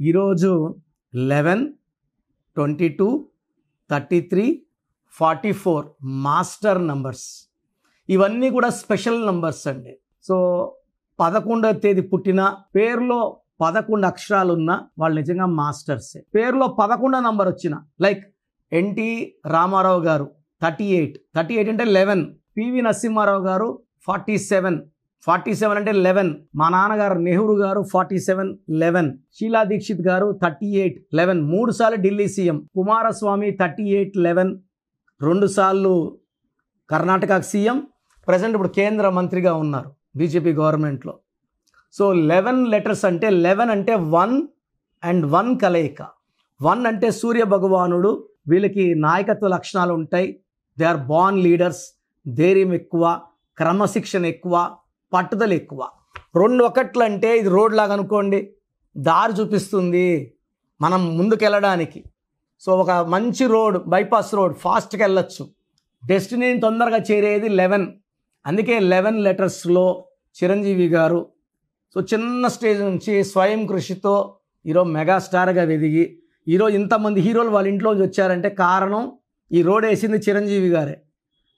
ఈరోజు 11, 22, 33, 44 master numbers. ఇవన్నీ కూడా స్పెషల్ నంబర్స్ అండి. సో 11వ తేదీ పుట్టిన పేరులో 11 అక్షరాలు ఉన్న వాళ్ళు నిజంగా మాస్టర్సే. పేరులో 11వ నంబర్ వచ్చిన లైక్ ఎన్టీ రామారావు గారు 38 అంటే 11. పివి నరసింహారావు గారు 47 అంటే 11. మా నాన్నగారు నెహ్రూ గారు 47, 11. షీలా దీక్షిత్ గారు 38, 11. 3 సార్లు ఢిల్లీ సీఎం. కుమారస్వామి 38, 11. 2 సార్లు కర్ణాటక సీఎం. ప్రజెంట్ ఇప్పుడు కేంద్ర మంత్రిగా ఉన్నారు బీజేపీ గవర్నమెంట్లో. సో 11 లెటర్స్ అంటే 11 అంటే 1 అండ్ 1 కలయిక. 1 అంటే సూర్య భగవానుడు. వీళ్ళకి నాయకత్వ లక్షణాలు ఉంటాయి. They are born leaders. ధైర్యం ఎక్కువ, క్రమశిక్షణ ఎక్కువ, పట్టుదల ఎక్కువ. 2 ఒకట్లు అంటే ఇది రోడ్ లాగా అనుకోండి, దారి చూపిస్తుంది మనం ముందుకెళ్ళడానికి. సో ఒక మంచి రోడ్, బైపాస్ రోడ్, ఫాస్ట్గా వెళ్ళొచ్చు. డెస్టినీని తొందరగా చేరేది 11. అందుకే 11 లెటర్స్లో చిరంజీవి గారు సో చిన్న స్టేజ్ నుంచి స్వయం కృషితో ఈరోజు మెగాస్టార్గా ఎదిగి ఈరోజు ఇంతమంది హీరోలు వాళ్ళ ఇంట్లోంచి వచ్చారంటే కారణం ఈ రోడ్ వేసింది చిరంజీవి గారే.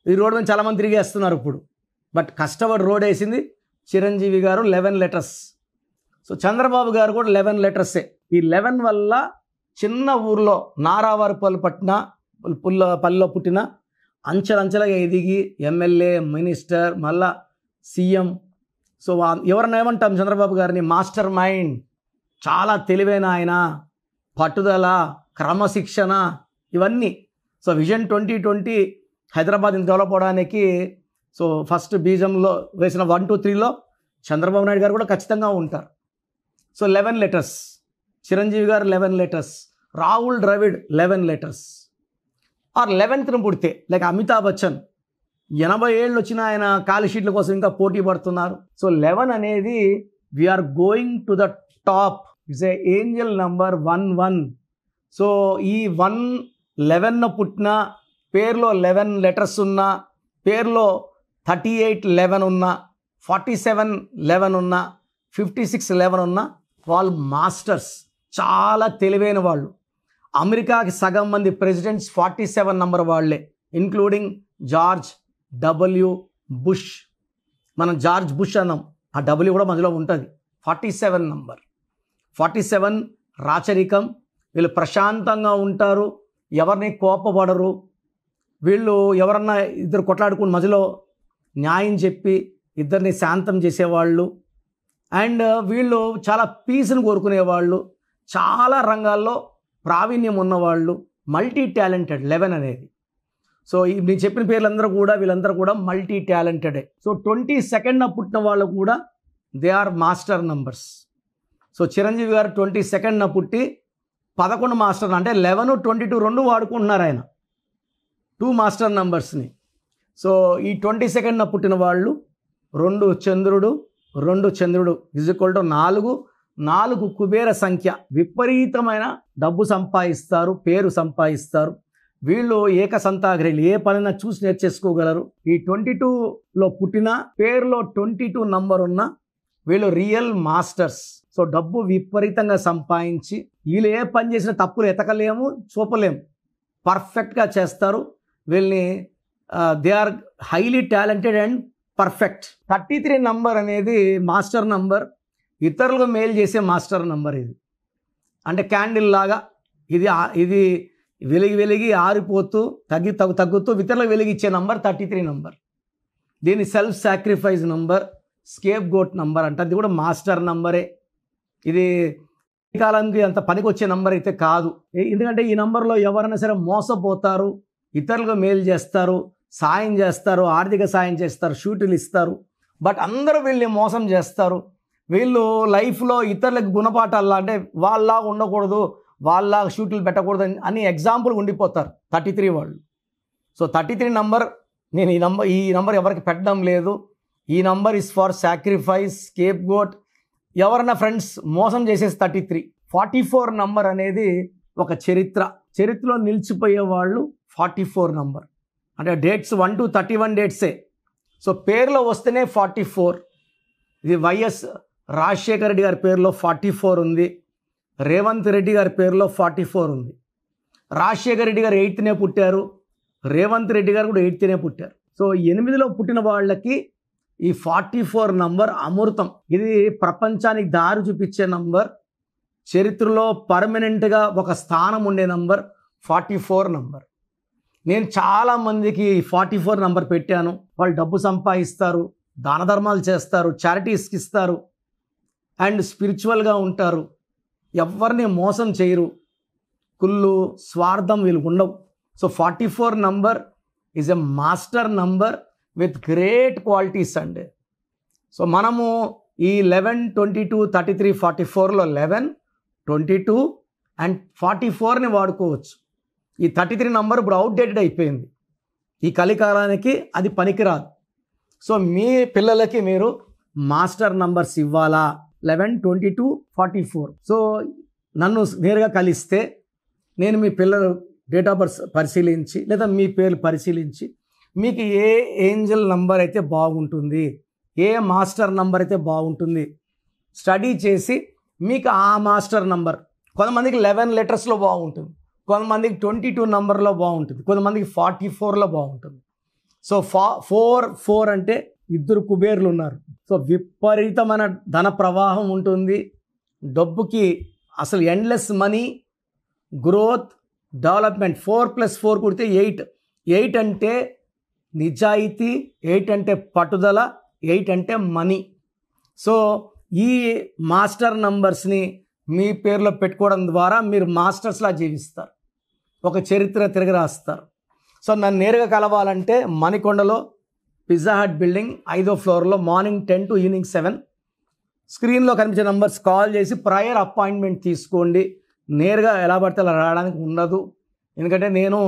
ఈ రోడ్ మీద చాలామంది తిరిగేస్తున్నారు ఇప్పుడు, బట్ కష్టపడి రోడ్ వేసింది చిరంజీవి గారు. 11 లెటర్స్. సో చంద్రబాబు గారు కూడా 11 లెటర్సే. ఈ 11 వల్ల చిన్న ఊర్లో నారావారిపల్లి పల్లిలో పుట్టిన అంచెలంచెలుగా ఎదిగి ఎమ్మెల్యే, మినిస్టర్, మళ్ళా సీఎం. సో ఎవరన్నా ఏమంటాం చంద్రబాబు గారిని? మాస్టర్ మైండ్, చాలా తెలివైన ఆయన, పట్టుదల, క్రమశిక్షణ, ఇవన్నీ. సో విజన్ 2020 హైదరాబాద్ డెవలప్ అవడానికి సో ఫస్ట్ బీజంలో వేసిన 1, 2, 3లో చంద్రబాబు నాయుడు గారు కూడా ఖచ్చితంగా ఉంటారు. So 11 letters. Chiranjeevi garu 11 letters. Rahul Dravid 11 letters. Or 11th పుడితే లైక్ అమితాబ్ బచ్చన్ 80 ఏళ్ళు వచ్చిన ఆయన ఖాళీ షీట్ల కోసం ఇంకా పోటీ పడుతున్నారు. సో 11 అనేది we're going to the top. It's a angel number 11. So ఈ 11 పుట్టిన, పేరులో 11 లెటర్స్ ఉన్న, పేరులో 38, 11 ఉన్న, 47, 11 ఉన్న, 56, 11 ఉన్న వాళ్ళు మాస్టర్స్, చాలా తెలివైన వాళ్ళు. అమెరికాకి సగం మంది ప్రెసిడెంట్స్ 47 నంబర్ వాళ్ళే, ఇంక్లూడింగ్ జార్జ్ W. బుష్. మనం జార్జ్ బుష్ అన్నాం, ఆ W కూడా మధ్యలో ఉంటుంది. 47 నంబర్. 47 రాచరికం. వీళ్ళు ప్రశాంతంగా ఉంటారు, ఎవరిని కోపపడరు. వీళ్ళు ఎవరన్నా ఇద్దరు కొట్లాడుకుని మధ్యలో న్యాయం చెప్పి ఇద్దరిని శాంతం చేసేవాళ్ళు. అండ్ వీళ్ళు చాలా పీస్ని కోరుకునేవాళ్ళు, చాలా రంగాల్లో ప్రావీణ్యం ఉన్నవాళ్ళు, మల్టీ టాలెంటెడ్ 11 అనేది. సో నేను చెప్పిన పేర్లందరూ కూడా వీళ్ళందరూ కూడా మల్టీ టాలెంటెడే. సో 22nd పుట్టిన వాళ్ళు కూడా they are master numbers. So Chiranjeevi garu 22nd పుట్టి 11 మాస్టర్, అంటే 11, 22 2 వాడుకుంటున్నారు ఆయన, 2 మాస్టర్ నంబర్స్ని. సో ఈ 22nd పుట్టిన వాళ్ళు 2 చంద్రుడు = 4 కుబేర సంఖ్య. విపరీతమైన డబ్బు సంపాదిస్తారు, పేరు సంపాదిస్తారు. వీళ్ళు ఏకసంతాగ్రహులు, ఏ పనైనా చూసి నేర్చేసుకోగలరు. ఈ 22లో పుట్టిన, పేరులో 22 నంబర్ ఉన్న వీళ్ళు రియల్ మాస్టర్స్. సో డబ్బు విపరీతంగా సంపాదించి వీళ్ళు ఏ పని చేసినా తప్పులు ఎతకలేము, చూపలేము, పర్ఫెక్ట్గా చేస్తారు. వీళ్ళని they are highly talented and perfect. 33 number అనేది మాస్టర్ నంబర్, ఇతరులకు మేలు చేసే మాస్టర్ నంబర్. ఇది అంటే క్యాండిల్ లాగా, ఇది వెలిగి ఆరిపోతూ తగ్గుతూ ఇతరులకు వెలిగిచ్చే నంబర్ 33 నంబర్. దీన్ని self sacrifice number, scapegoat number అంటే అది కూడా మాస్టర్ నంబరే. ఇది ఈ కాలానికి అంత పనికి వచ్చే నంబర్ అయితే కాదు. ఎందుకంటే ఈ నంబర్లో ఎవరైనా సరే మోసపోతారు, ఇతరులకు మేలు చేస్తారు, సాయం చేస్తారు, ఆర్థిక సాయం చేస్తారు, షూటులు ఇస్తారు. బట్ అందరూ వీళ్ళని మోసం చేస్తారు. వీళ్ళు లైఫ్లో ఇతరులకు గుణపాఠాలు, అంటే వాళ్ళ ఉండకూడదు, వాళ్ళ షూట్లు పెట్టకూడదు అని ఎగ్జాంపుల్ ఉండిపోతారు 33 వాళ్ళు. సో 33 నంబర్, నేను ఈ నంబర్ ఎవరికి పెట్టడం లేదు. ఈ number is for sacrifice, scapegoat. ఎవరైనా ఫ్రెండ్స్ మోసం చేసేసి 33. 44 నంబర్ అనేది ఒక చరిత్రలో నిలిచిపోయే వాళ్ళు 44 నంబర్. అంటే డేట్స్ 1 to 31 డేట్సే. సో పేరులో వస్తేనే 44. ఇది వైఎస్ రాజశేఖర రెడ్డి గారి పేరులో 44 ఉంది. రేవంత్ రెడ్డి గారి పేరులో 44 ఉంది. రాజశేఖర రెడ్డి గారు 8నే పుట్టారు, రేవంత్ రెడ్డి గారు కూడా 8నే పుట్టారు. సో 8లో పుట్టిన వాళ్ళకి ఈ 44 నంబర్ అమృతం. ఇది ప్రపంచానికి దారి చూపించే నంబర్, చరిత్రలో పర్మనెంట్గా ఒక స్థానం ఉండే నంబర్ 44 నంబర్. నేను చాలామందికి 44 నంబర్ పెట్టాను. వాళ్ళు డబ్బు సంపాదిస్తారు, దాన ధర్మాలు చేస్తారు, చారిటీస్కి ఇస్తారు అండ్ స్పిరిచువల్గా ఉంటారు, ఎవరిని మోసం చేయరు, కుళ్ళు స్వార్థం వీళ్ళకు ఉండవు. So 44 number is a master number with great qualities అండి. సో మనము ఈ 11, 22, 33, 44లో 11, 22 అండ్ 44ని వాడుకోవచ్చు. ఈ 33 నంబర్ ఇప్పుడు అవుట్డేటెడ్ అయిపోయింది, ఈ కలికాలానికి అది పనికిరాదు. సో మీ పిల్లలకి మీరు మాస్టర్ నంబర్స్ ఇవ్వాలా, 11, 22, 44. సో నన్ను నేరుగా కలిస్తే నేను మీ పిల్లల డేట్ ఆఫ్ బర్త్ పరిశీలించి లేదా మీ పేర్లు పరిశీలించి మీకు ఏ ఏంజల్ నంబర్ అయితే బాగుంటుంది, ఏ మాస్టర్ నంబర్ అయితే బాగుంటుంది స్టడీ చేసి మీకు ఆ మాస్టర్ నంబర్, కొంతమందికి 11 లెటర్స్లో బాగుంటుంది, కొంతమందికి 22 నంబర్లో బాగుంటుంది, కొంతమందికి 44లో బాగుంటుంది. సో 4 అంటే 2 కుబేర్లు ఉన్నారు. సో విపరీతమైన ధన ప్రవాహం ఉంటుంది, డబ్బుకి అసలు ఎండ్లెస్ మనీ, గ్రోత్, డెవలప్మెంట్. 4+4 కుడితే 8. 8 అంటే నిజాయితీ, 8 అంటే పట్టుదల, 8 అంటే మనీ. సో ఈ మాస్టర్ నంబర్స్ని మీ పేరులో పెట్టుకోవడం ద్వారా మీరు మాస్టర్స్లా జీవిస్తారు, ఒక చరిత్ర తిరగరాస్తారు. సో నన్ను నేరుగా కలవాలంటే మణికొండలో పిజ్జా హట్ బిల్డింగ్ 5వ ఫ్లోర్లో మార్నింగ్ 10 to ఈవినింగ్ 7. స్క్రీన్లో కనిపించే నంబర్స్ కాల్ చేసి ప్రయర్ అపాయింట్మెంట్ తీసుకోండి. నేరుగా ఎలా పడితే అలా రావడానికి ఉండదు, ఎందుకంటే నేను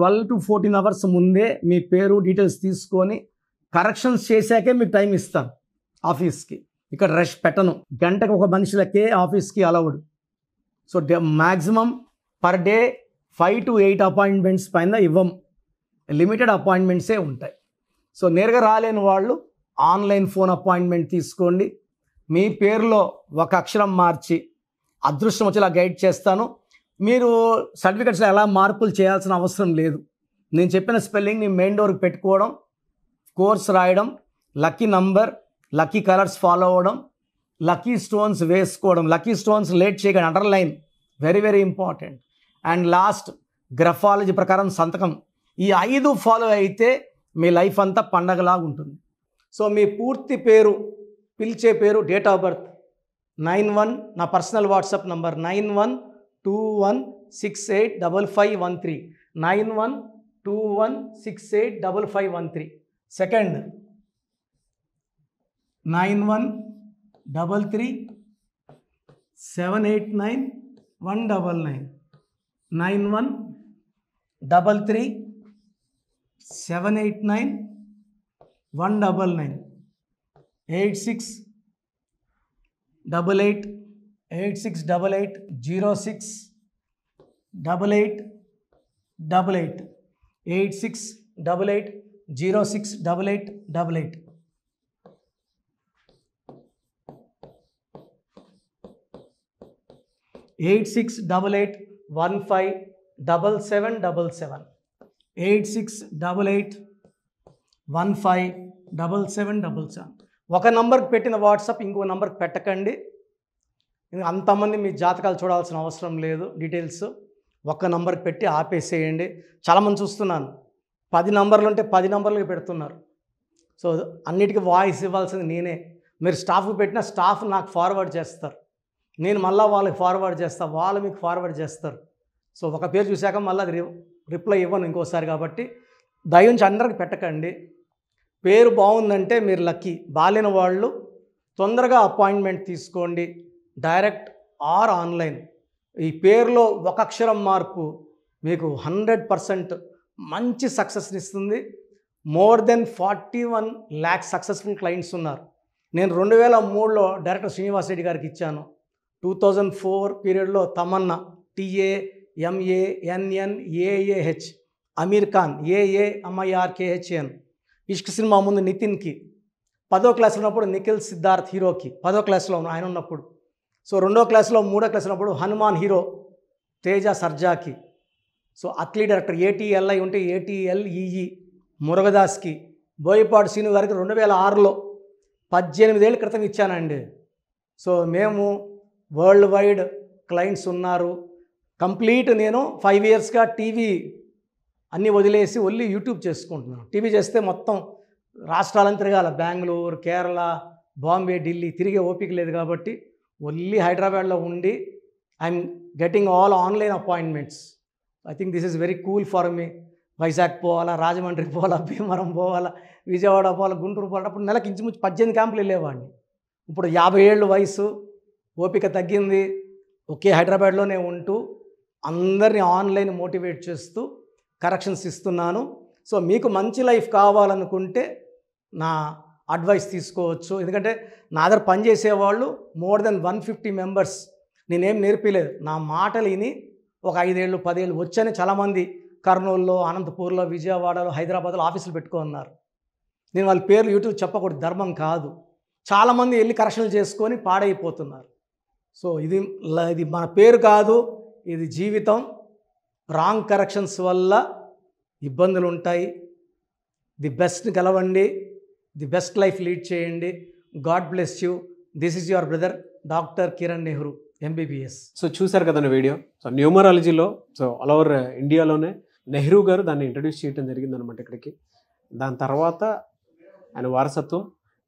12 to 14 అవర్స్ ముందే మీ పేరు డీటెయిల్స్ తీసుకొని కరెక్షన్స్ చేశాకే మీకు టైం ఇస్తాను ఆఫీస్కి. ఇక్కడ రష్ పెట్టను, గంటకు ఒక మనుషులకే ఆఫీస్కి allowed. So maximum per day 5 to 8 appointments పైన ఇవ్వం, లిమిటెడ్ అపాయింట్మెంట్సే ఉంటాయి. సో నేరుగా రాలేని వాళ్ళు ఆన్లైన్ ఫోన్ అపాయింట్మెంట్ తీసుకోండి. మీ పేరులో ఒక అక్షరం మార్చి అదృష్టం వచ్చేలా గైడ్ చేస్తాను. మీరు సర్టిఫికెట్స్లో ఎలా మార్పులు చేయాల్సిన అవసరం లేదు. నేను చెప్పిన స్పెల్లింగ్ని మెయిన్ డోర్కి పెట్టుకోవడం, కోర్స్ రాయడం, lucky number, lucky colours follow అవ్వడం, లక్కీ స్టోన్స్ వేసుకోవడం. లక్కీ స్టోన్స్ లేట్ చేయకండి, underline, very very important. And last graphology ప్రకారం సంతకం. ఈ 5 ఫాలో అయితే మీ లైఫ్ అంతా పండగలాగా ఉంటుంది. సో మీ పూర్తి పేరు, పిలిచే పేరు, డేట్ ఆఫ్ బర్త్ 91, నా personal WhatsApp number 9121685513, 9121685513. Second 9133789199, 9133789199, 8688068888, 8688068888. Eight 8688157777, 8688157777. ఒక నంబర్కి పెట్టిన వాట్సాప్ ఇంకో నంబర్కి పెట్టకండి, అంతమంది మీ జాతకాలు చూడాల్సిన అవసరం లేదు. డీటెయిల్స్ ఒక్క నంబర్కి పెట్టి ఆపేసేయండి. చాలామంది చూస్తున్నాను 10 నంబర్లు ఉంటే 10 నంబర్లకి పెడుతున్నారు. సో అన్నిటికీ వాయిస్ ఇవ్వాల్సింది నేనే. మీరు స్టాఫ్కి పెట్టిన స్టాఫ్ నాకు ఫార్వర్డ్ చేస్తారు, నేను మళ్ళీ వాళ్ళకి ఫార్వర్డ్ చేస్తాను, వాళ్ళు మీకు ఫార్వర్డ్ చేస్తారు. సో ఒక పేరు చూశాక మళ్ళీ అది రిప్లై ఇవ్వను ఇంకోసారి. కాబట్టి దయించి అందరికి పెట్టకండి. పేరు బాగుందంటే మీరు లక్కీ. బాలేని వాళ్ళు తొందరగా అపాయింట్మెంట్ తీసుకోండి, డైరెక్ట్ ఆర్ ఆన్లైన్. ఈ పేరులో ఒక అక్షరం మార్పు మీకు 100% మంచి సక్సెస్ని ఇస్తుంది. More than 41 lakhs successful clients ఉన్నారు. నేను 2003లో డైరెక్టర్ శ్రీనివాస్ రెడ్డి గారికి ఇచ్చాను. 2004 పీరియడ్లో తమన్నా, TAMANNAAH, అమీర్ ఖాన్, AAMIRKHAN, ఇష్క్ సినిమా ముందు నితిన్కి, 10వ క్లాస్లో ఉన్నప్పుడు నిఖిల్ సిద్ధార్థ్ హీరోకి 10వ క్లాస్లో ఆయన ఉన్నప్పుడు సో 2వ క్లాస్లో 3వ క్లాస్ ఉన్నప్పుడు హనుమాన్ హీరో తేజ సర్జాకి, సో అథ్లీ డైరెక్టర్ ఏటీఎల్ఐ ఉంటే ఏటీఎల్ఈఈ మురుగదాస్కి, బోయపాటి శ్రీను గారికి 2006లో 18 ఏళ్ళ క్రితం ఇచ్చానండి. సో మేము వరల్డ్ వైడ్ క్లయింట్స్ ఉన్నారు. కంప్లీట్ నేను 5 ఇయర్స్గా టీవీ అన్నీ వదిలేసి ఓన్లీ యూట్యూబ్ చేసుకుంటున్నాను. టీవీ చేస్తే మొత్తం రాష్ట్రాలను తిరగాల, బెంగళూరు, కేరళ, బాంబే, ఢిల్లీ తిరిగే ఓపిక లేదు కాబట్టి ఓన్లీ హైదరాబాద్లో ఉండి I'm getting all online appointments. I think this is very cool for me. Vizag పోవాలా, రాజమండ్రి పోవాలా, భీమవరం పోవాలా, విజయవాడ పోవాలా, గుంటూరు పోవాలా. అప్పుడు నెలకి ఇంచుమించు 18 క్యాంపులు వెళ్ళేవాడిని. ఇప్పుడు 50 ఏళ్ళు వయసు, ఓపిక తగ్గింది. ఒకే హైదరాబాద్లోనే ఉంటూ అందరినీ ఆన్లైన్ మోటివేట్ చేస్తూ కరెక్షన్స్ ఇస్తున్నాను. సో మీకు మంచి లైఫ్ కావాలనుకుంటే నా అడ్వైస్ తీసుకోవచ్చు. ఎందుకంటే నా దగ్గర పనిచేసేవాళ్ళు మోర్ దెన్ 150 మెంబర్స్. నేనేం నేర్పిలేదు, నా మాటలు విని ఒక 5 ఏళ్ళు 10 ఏళ్ళు వచ్చని చాలామంది కర్నూలులో, అనంతపూర్లో, విజయవాడలో, హైదరాబాద్లో ఆఫీసులు పెట్టుకున్నారు. నేను వాళ్ళ పేర్లు యూట్యూబ్ చెప్పకూడదు, ధర్మం కాదు. చాలామంది వెళ్ళి కరెక్షన్లు చేసుకొని పాడైపోతున్నారు. సో ఇది మన పేరు కాదు, ఇది జీవితం. రాంగ్ కరెక్షన్స్ వల్ల ఇబ్బందులు ఉంటాయి. ది బెస్ట్ గెలవండి, ది బెస్ట్ లైఫ్ లీడ్ చేయండి. God bless you. This is your brother doctor Kiran Nehru MBBS. So చూసారు కదా వీడియో. సో న్యూమరాలజీలో సో ఆల్ ఓవర్ ఇండియాలోనే నెహ్రూ గారు దాన్ని ఇంట్రడ్యూస్ చేయడం జరిగిందనమాట ఇక్కడికి. దాని తర్వాత ఆయన వారసత్వం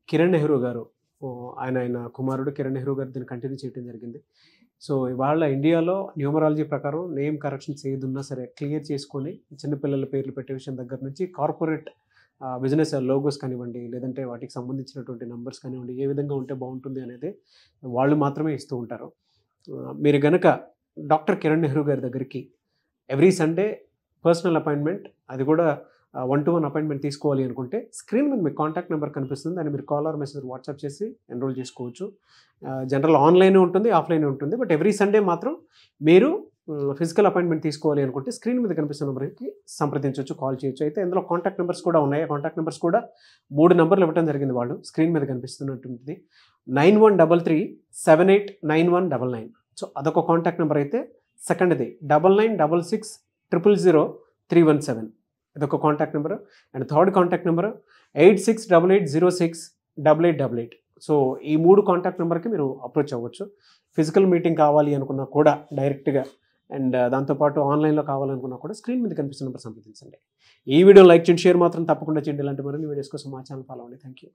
కిరణ్ నెహ్రూ గారు, ఆయన కుమారుడు కిరణ్ నెహ్రూ గారు దీన్ని కంటిన్యూ చేయడం జరిగింది. సో ఇవాళ ఇండియాలో న్యూమరాలజీ ప్రకారం నేమ్ కరెక్షన్స్ ఏదున్నా సరే క్లియర్ చేసుకొని చిన్నపిల్లల పేర్లు పెట్టే విషయం దగ్గర నుంచి కార్పొరేట్ బిజినెస్ లోగోస్ కానివ్వండి, లేదంటే వాటికి సంబంధించినటువంటి నెంబర్స్ కానివ్వండి, ఏ విధంగా ఉంటే బాగుంటుంది అనేది వాళ్ళు మాత్రమే ఇస్తూ ఉంటారు. మీరు కనుక డాక్టర్ కిరణ్ నెహ్రూ గారి దగ్గరికి ఎవ్రీ సండే పర్సనల్ అపాయింట్మెంట్, అది కూడా 1-to-1 అపాయింట్మెంట్ తీసుకోవాలి అనుకుంటే స్క్రీన్ మీద మీకు కాంటాక్ట్ నెంబర్ కనిపిస్తుంది. దాన్ని మీరు కాల్ ఆర్ మెసేజ్ వాట్సాప్ చేసి ఎన్రోల్ చేసుకోవచ్చు. జనరల్ ఆన్లైన్ ఉంటుంది, ఆఫ్లైన్ ఉంటుంది. బట్ ఎవ్రీ సండే మాత్రం మీరు ఫిజికల్ అపాయింట్మెంట్ తీసుకోవాలి అనుకుంటే స్క్రీన్ మీద కనిపిస్తున్న నెంబర్కి సంప్రదించవచ్చు, కాల్ చేయొచ్చు. అయితే ఇందులో కాంటాక్ట్ నెంబర్స్ కూడా ఉన్నాయి. కాంటాక్ట్ నెంబర్స్ కూడా 3 నెంబర్లు ఇవ్వడం జరిగింది. వాళ్ళు స్క్రీన్ మీద కనిపిస్తున్నటువంటిది 9133789199. సో అదొక కాంటాక్ట్ నెంబర్ అయితే, సెకండ్ది 9966000317, ఇదొక contact number. And third contact number 8688068888. So ఈ 3 కాంటాక్ట్ నెంబర్కి మీరు అప్రోచ్ అవ్వచ్చు. ఫిజికల్ మీటింగ్ కావాలి అనుకున్నా కూడా డైరెక్ట్గా, అండ్ దాంతోపాటు ఆన్లైన్లో కావాలనుకున్నా కూడా స్క్రీన్ మీద కనిపిస్తున్న నెంబర్ సంప్రదించండి. ఈ వీడియో లైక్ చేయండి, షేర్ మాత్రం తప్పకుండా చేయండి. ఇలాంటి మరిన్ని వీడియోస్ కోసం మా ఛానల్ ఫాలో అవ్వండి. Thank you.